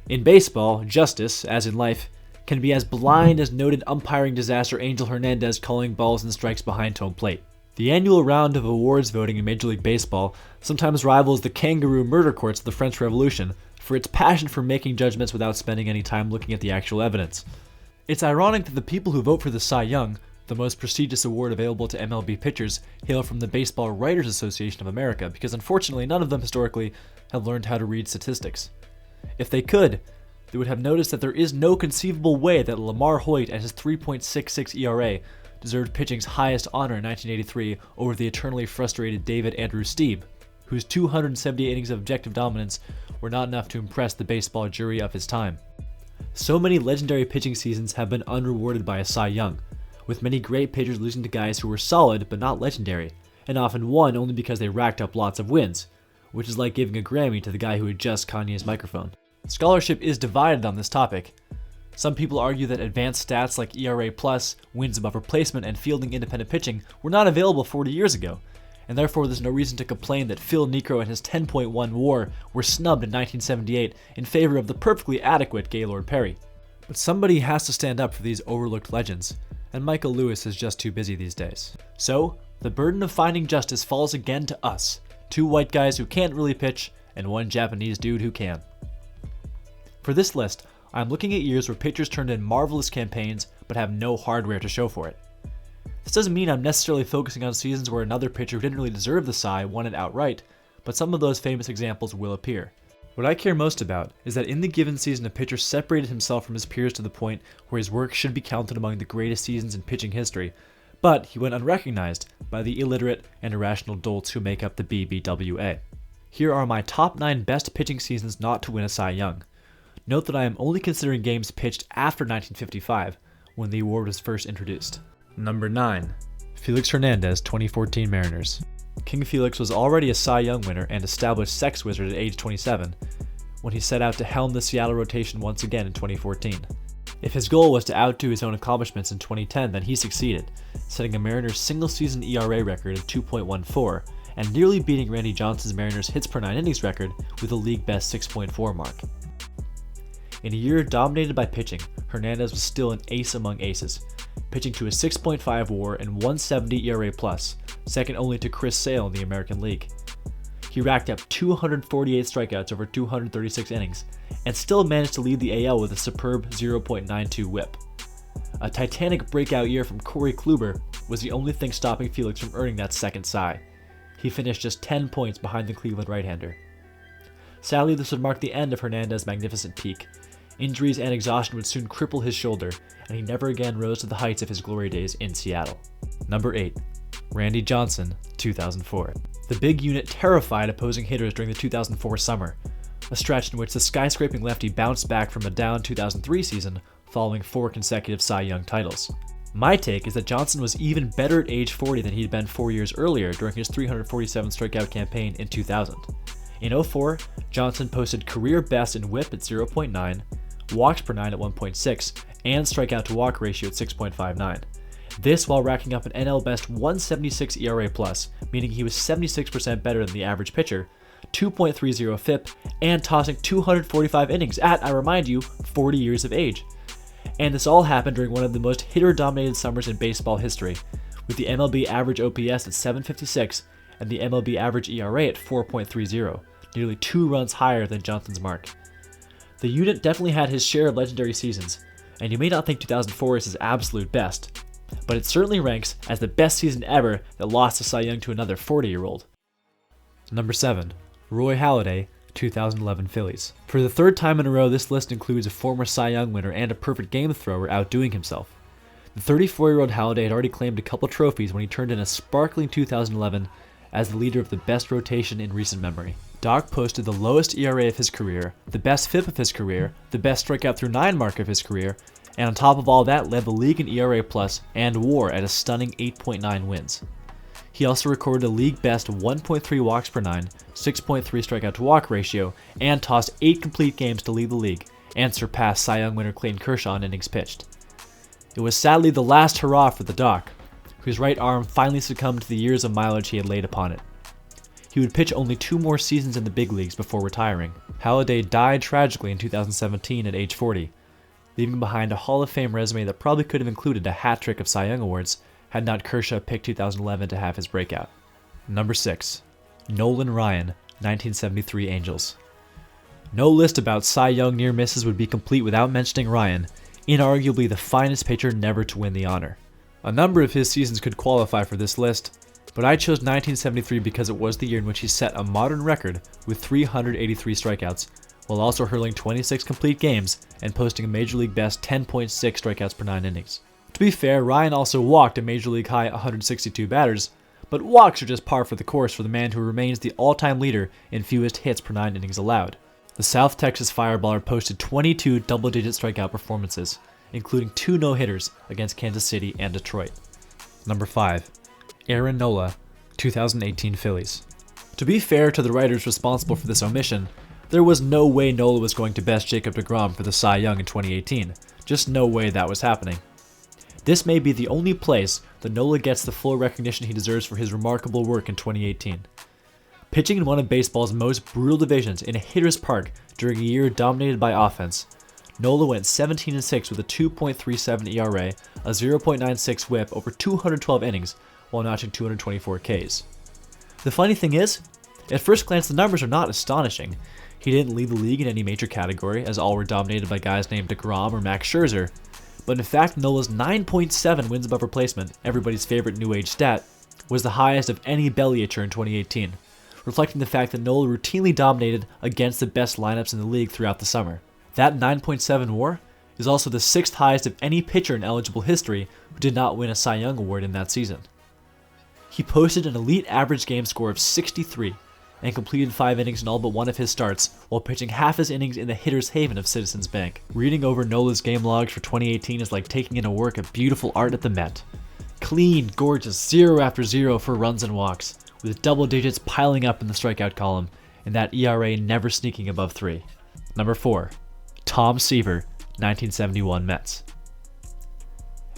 In baseball, justice, as in life, can be as blind as noted umpiring disaster Angel Hernandez calling balls and strikes behind home plate. The annual round of awards voting in Major League Baseball sometimes rivals the kangaroo murder courts of the French Revolution for its passion for making judgments without spending any time looking at the actual evidence. It's ironic that the people who vote for the Cy Young, the most prestigious award available to MLB pitchers, hail from the Baseball Writers Association of America because unfortunately none of them historically have learned how to read statistics. If they could, they would have noticed that there is no conceivable way that Lamar Hoyt and his 3.66 ERA deserved pitching's highest honor in 1983 over the eternally frustrated David Andrew Stieb, whose 278 innings of objective dominance were not enough to impress the baseball jury of his time. So many legendary pitching seasons have been unrewarded by a Cy Young, with many great pitchers losing to guys who were solid but not legendary, and often won only because they racked up lots of wins, which is like giving a Grammy to the guy who adjusts Kanye's microphone. Scholarship is divided on this topic. Some people argue that advanced stats like ERA+, wins above replacement, and fielding independent pitching were not available 40 years ago, and therefore there's no reason to complain that Phil Niekro and his 10.1 WAR were snubbed in 1978 in favor of the perfectly adequate Gaylord Perry. But somebody has to stand up for these overlooked legends, and Michael Lewis is just too busy these days. So, the burden of finding justice falls again to us, two white guys who can't really pitch, and one Japanese dude who can. For this list, I'm looking at years where pitchers turned in marvelous campaigns but have no hardware to show for it. This doesn't mean I'm necessarily focusing on seasons where another pitcher who didn't really deserve the Cy won it outright, but some of those famous examples will appear. What I care most about is that in the given season a pitcher separated himself from his peers to the point where his work should be counted among the greatest seasons in pitching history, but he went unrecognized by the illiterate and irrational dolts who make up the BBWA. Here are my top 9 best pitching seasons not to win a Cy Young. Note that I am only considering games pitched after 1955, when the award was first introduced. Number 9. Felix Hernandez, 2014 Mariners. King Felix was already a Cy Young winner and established sex wizard at age 27 when he set out to helm the Seattle rotation once again in 2014. If his goal was to outdo his own accomplishments in 2010, then he succeeded, setting a Mariners single-season ERA record of 2.14 and nearly beating Randy Johnson's Mariners hits per 9 innings record with a league-best 6.4 mark. In a year dominated by pitching, Hernandez was still an ace among aces, pitching to a 6.5 WAR and 170 ERA+, second only to Chris Sale in the American League. He racked up 248 strikeouts over 236 innings, and still managed to lead the AL with a superb 0.92 WHIP. A titanic breakout year from Corey Kluber was the only thing stopping Felix from earning that second Cy. He finished just 10 points behind the Cleveland right-hander. Sadly, this would mark the end of Hernandez's magnificent peak. Injuries and exhaustion would soon cripple his shoulder, and he never again rose to the heights of his glory days in Seattle. Number 8. Randy Johnson, 2004. The big unit terrified opposing hitters during the 2004 summer, a stretch in which the skyscraping lefty bounced back from a down 2003 season following 4 consecutive Cy Young titles. My take is that Johnson was even better at age 40 than he'd been 4 years earlier during his 347 strikeout campaign in 2000. In 04, Johnson posted career best in WHIP at 0.9, walks per 9 at 1.6, and strikeout to walk ratio at 6.59. This while racking up an NL best 176 ERA+, meaning he was 76% better than the average pitcher, 2.30 FIP, and tossing 245 innings at, I remind you, 40 years of age. And this all happened during one of the most hitter-dominated summers in baseball history, with the MLB average OPS at 756 and the MLB average ERA at 4.30, nearly 2 runs higher than Johnson's mark. The unit definitely had his share of legendary seasons, and you may not think 2004 is his absolute best, but it certainly ranks as the best season ever that lost a Cy Young to another 40-year-old. Number 7. Roy Halladay, 2011 Phillies. For the 3rd time in a row, this list includes a former Cy Young winner and a perfect game thrower outdoing himself. The 34-year-old Halladay had already claimed a couple trophies when he turned in a sparkling 2011 as the leader of the best rotation in recent memory. Doc posted the lowest ERA of his career, the best FIP of his career, the best strikeout through 9 mark of his career, and on top of all that led the league in ERA+ and WAR at a stunning 8.9 wins. He also recorded a league best 1.3 walks per 9, 6.3 strikeout to walk ratio, and tossed 8 complete games to lead the league, and surpassed Cy Young winner Clayton Kershaw in innings pitched. It was sadly the last hurrah for the Doc, whose right arm finally succumbed to the years of mileage he had laid upon it. he would pitch only 2 more seasons in the big leagues before retiring. Halladay died tragically in 2017 at age 40, leaving behind a Hall of Fame resume that probably could have included a hat trick of Cy Young awards had not Kershaw picked 2011 to have his breakout. Number 6. Nolan Ryan, 1973 Angels. No list about Cy Young near misses would be complete without mentioning Ryan, inarguably the finest pitcher never to win the honor. A number of his seasons could qualify for this list, but I chose 1973 because it was the year in which he set a modern record with 383 strikeouts, while also hurling 26 complete games and posting a Major League best 10.6 strikeouts per 9 innings. To be fair, Ryan also walked a Major League high 162 batters, but walks are just par for the course for the man who remains the all-time leader in fewest hits per 9 innings allowed. The South Texas Fireballer posted 22 double-digit strikeout performances, including 2 no-hitters against Kansas City and Detroit. Number 5. Aaron Nola, 2018 Phillies. To be fair to the writers responsible for this omission, there was no way Nola was going to best Jacob deGrom for the Cy Young in 2018. Just no way that was happening. This may be the only place that Nola gets the full recognition he deserves for his remarkable work in 2018. Pitching in one of baseball's most brutal divisions in a hitter's park during a year dominated by offense, Nola went 17-6 with a 2.37 ERA, a 0.96 whip over 212 innings, while notching 224 Ks. The funny thing is, at first glance the numbers are not astonishing. He didn't lead the league in any major category, as all were dominated by guys named deGrom or Max Scherzer, but in fact Nola's 9.7 wins above replacement, everybody's favorite new age stat, was the highest of any bellyacher in 2018, reflecting the fact that Nola routinely dominated against the best lineups in the league throughout the summer. That 9.7 WAR is also the 6th highest of any pitcher in eligible history who did not win a Cy Young award in that season. He posted an elite average game score of 63 and completed 5 innings in all but one of his starts while pitching half his innings in the hitter's haven of Citizens Bank. Reading over Nola's game logs for 2018 is like taking in a work of beautiful art at the Met. Clean, gorgeous, 0 after 0 for runs and walks, with double digits piling up in the strikeout column, and that ERA never sneaking above 3. Number 4. Tom Seaver, 1971 Mets.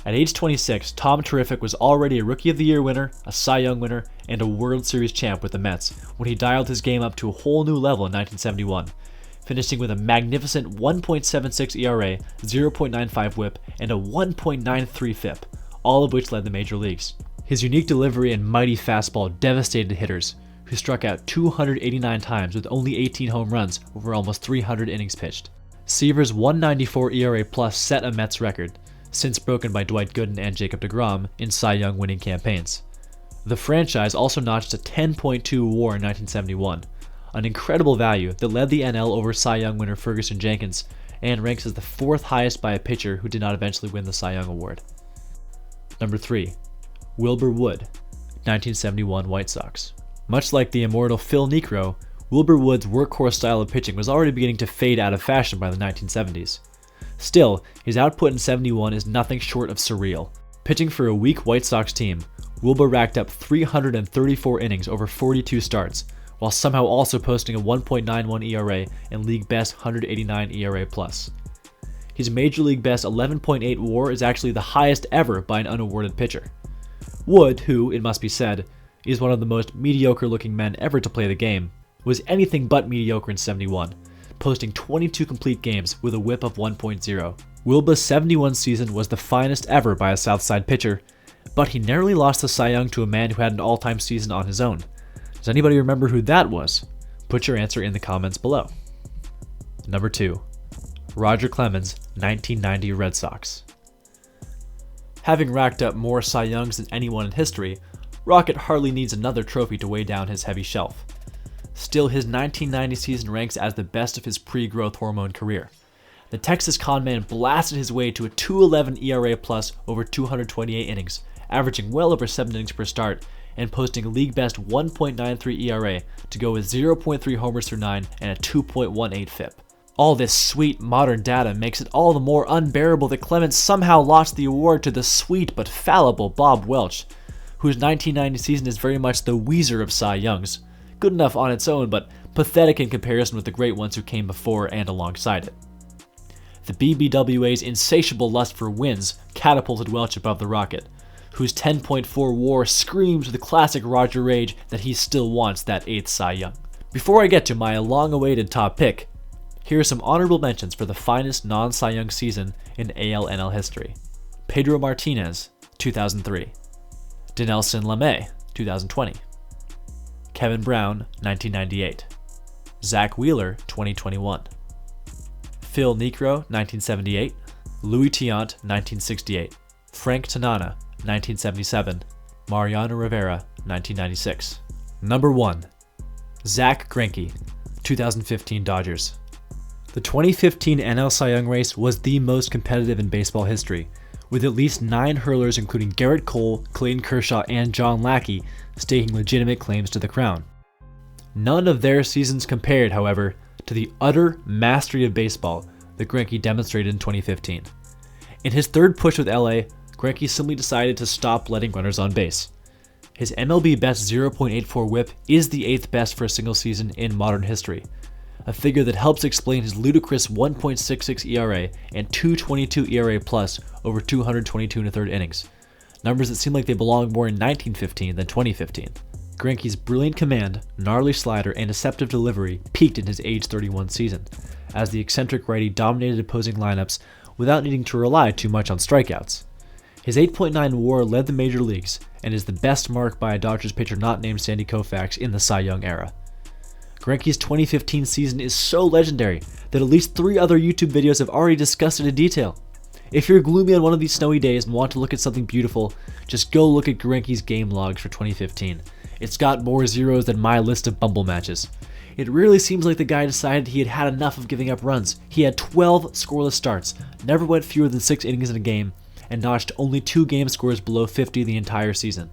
At age 26, Tom Terrific was already a Rookie of the Year winner, a Cy Young winner, and a World Series champ with the Mets when he dialed his game up to a whole new level in 1971, finishing with a magnificent 1.76 ERA, 0.95 whip, and a 1.93 FIP, all of which led the major leagues. His unique delivery and mighty fastball devastated hitters, who struck out 289 times with only 18 home runs over almost 300 innings pitched. Seaver's 194 ERA plus set a Mets record, since broken by Dwight Gooden and Jacob deGrom in Cy Young winning campaigns. The franchise also notched a 10.2 WAR in 1971, an incredible value that led the NL over Cy Young winner Ferguson Jenkins and ranks as the 4th highest by a pitcher who did not eventually win the Cy Young award. Number 3. Wilbur Wood, 1971 White Sox. Much like the immortal Phil Niekro, Wilbur Wood's workhorse style of pitching was already beginning to fade out of fashion by the 1970s. Still, his output in 71 is nothing short of surreal. Pitching for a weak White Sox team, Wilbur racked up 334 innings over 42 starts, while somehow also posting a 1.91 ERA and league best 189 ERA+. His Major League best 11.8 WAR is actually the highest ever by an unawarded pitcher. Wood, who, it must be said, is one of the most mediocre-looking men ever to play the game, was anything but mediocre in 71, posting 22 complete games with a whip of 1.0. Wilbur's 71 season was the finest ever by a Southside pitcher, but he narrowly lost the Cy Young to a man who had an all-time season on his own. Does anybody remember who that was? Put your answer in the comments below. Number 2. Roger Clemens, 1990 Red Sox. Having racked up more Cy Youngs than anyone in history, Rocket hardly needs another trophy to weigh down his heavy shelf. Still, his 1990 season ranks as the best of his pre-growth hormone career. The Texas conman blasted his way to a 2.11 ERA plus over 228 innings, averaging well over 7 innings per start, and posting a league-best 1.93 ERA to go with 0.3 homers through 9 and a 2.18 FIP. All this sweet modern data makes it all the more unbearable that Clemens somehow lost the award to the sweet but fallible Bob Welch, whose 1990 season is very much the Weezer of Cy Youngs. Good enough on its own, but pathetic in comparison with the great ones who came before and alongside it. The BBWA's insatiable lust for wins catapulted Welch above the Rocket, whose 10.4 WAR screams with classic Roger rage that he still wants that 8th Cy Young. Before I get to my long-awaited top pick, here are some honorable mentions for the finest non-Cy Young season in AL/NL history. Pedro Martinez, 2003. Dinelson Lamet, 2020. Kevin Brown, 1998. Zach Wheeler, 2021. Phil Niekro, 1978. Louis Tiant, 1968. Frank Tanana, 1977. Mariano Rivera, 1996. Number 1. Zach Greinke, 2015 Dodgers. The 2015 NL Cy Young race was the most competitive in baseball history, with at least 9 hurlers including Garrett Cole, Clayton Kershaw, and John Lackey staking legitimate claims to the crown. None of their seasons compared, however, to the utter mastery of baseball that Greinke demonstrated in 2015. In his third push with LA, Greinke simply decided to stop letting runners on base. His MLB best 0.84 whip is the 8th best for a single season in modern history, a figure that helps explain his ludicrous 1.66 ERA and 2.22 ERA plus over 222 1/3 innings, numbers that seem like they belong more in 1915 than 2015. Greinke's brilliant command, gnarly slider, and deceptive delivery peaked in his age 31 season, as the eccentric righty dominated opposing lineups without needing to rely too much on strikeouts. His 8.9 WAR led the major leagues and is the best mark by a Dodgers pitcher not named Sandy Koufax in the Cy Young era. Greinke's 2015 season is so legendary that at least 3 other YouTube videos have already discussed it in detail. If you're gloomy on one of these snowy days and want to look at something beautiful, just go look at Greinke's game logs for 2015. It's got more zeros than my list of Bumble matches. It really seems like the guy decided he had had enough of giving up runs. He had 12 scoreless starts, never went fewer than 6 innings in a game, and notched only 2 game scores below 50 the entire season.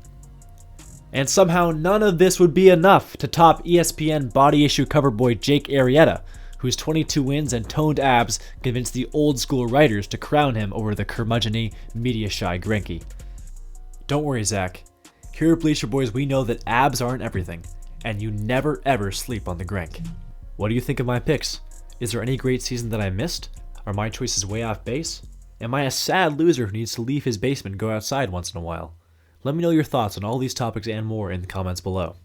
And somehow none of this would be enough to top ESPN body issue cover boy Jake Arrieta, whose 22 wins and toned abs convinced the old school writers to crown him over the curmudgeon-y, media-shy Greinke. Don't worry, Zach. Here at Bleacher Boys, we know that abs aren't everything, and you never ever sleep on the Greinke. What do you think of my picks? Is there any great season that I missed? Are my choices way off base? Am I a sad loser who needs to leave his basement and go outside once in a while? Let me know your thoughts on all these topics and more in the comments below.